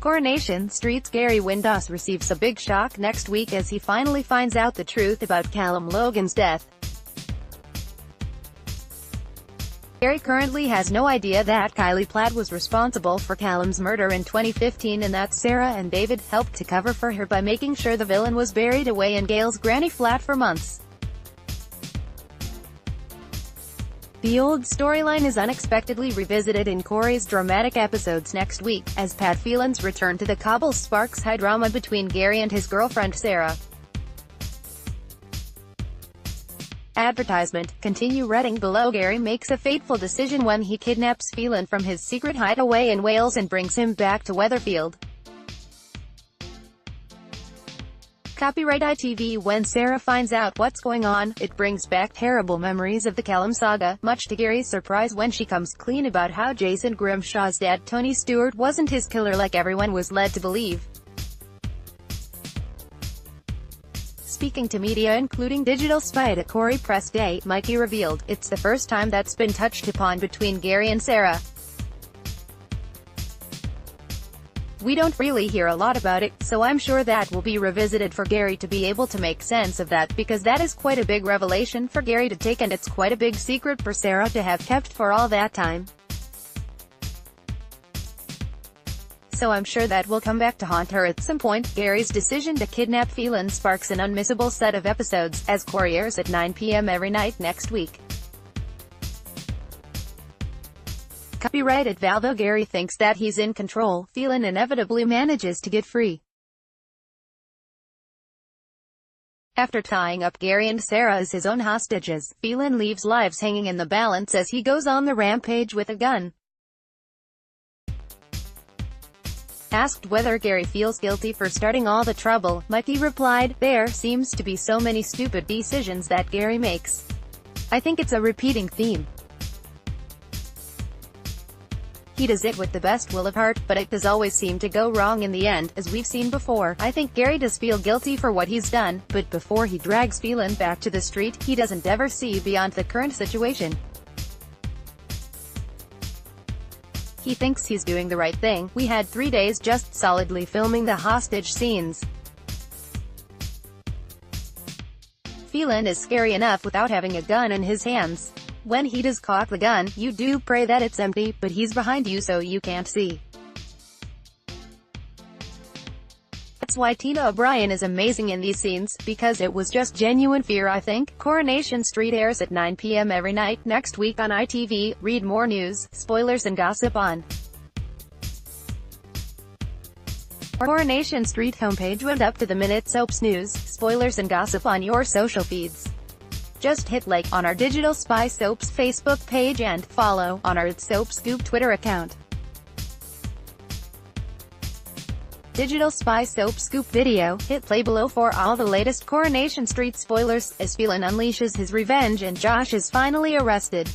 Coronation Street's Windass receives a big shock next week as he finally finds out the truth about Callum Logan's death. Gary currently has no idea that Kylie Platt was responsible for Callum's murder in 2015 and that Sarah and David helped to cover for her by making sure the villain was buried away in Gail's granny flat for months. The old storyline is unexpectedly revisited in Corrie's dramatic episodes next week, as Pat Phelan's return to the cobbles sparks high drama between Gary and his girlfriend Sarah. Advertisement. Continue reading below. Gary makes a fateful decision when he kidnaps Phelan from his secret hideaway in Wales and brings him back to Weatherfield. Copyright ITV. When Sarah finds out what's going on, it brings back terrible memories of the Callum saga, much to Gary's surprise when she comes clean about how Jason Grimshaw's dad Tony Stewart wasn't his killer like everyone was led to believe. Speaking to media including Digital Spy at Corrie Press Day, Mikey revealed, "It's the first time that's been touched upon between Gary and Sarah. We don't really hear a lot about it, so I'm sure that will be revisited for Gary to be able to make sense of that, because that is quite a big revelation for Gary to take and it's quite a big secret for Sarah to have kept for all that time. So I'm sure that will come back to haunt her at some point." Gary's decision to kidnap Phelan sparks an unmissable set of episodes, as Corrie airs at 9 p.m. every night next week. Copyright at Val. Though Gary thinks that he's in control, Phelan inevitably manages to get free. After tying up Gary and Sarah as his own hostages, Phelan leaves lives hanging in the balance as he goes on the rampage with a gun. Asked whether Gary feels guilty for starting all the trouble, Mikey replied, "There seems to be so many stupid decisions that Gary makes. I think it's a repeating theme. He does it with the best will of heart, but it does always seem to go wrong in the end, as we've seen before. I think Gary does feel guilty for what he's done, but before he drags Phelan back to the street, he doesn't ever see beyond the current situation. He thinks he's doing the right thing. We had 3 days just solidly filming the hostage scenes. Phelan is scary enough without having a gun in his hands. When he does cock the gun, you do pray that it's empty, but he's behind you so you can't see. That's why Tina O'Brien is amazing in these scenes, because it was just genuine fear, I think." Coronation Street airs at 9 p.m. every night next week on ITV. Read more news, spoilers and gossip on Coronation Street homepage and up-to-the-minute soaps news, spoilers and gossip on your social feeds. Just hit like on our Digital Spy Soaps Facebook page and follow on our Soap Scoop Twitter account. Digital Spy Soap Scoop video. Hit play below for all the latest Coronation Street spoilers, as Phelan unleashes his revenge and Josh is finally arrested.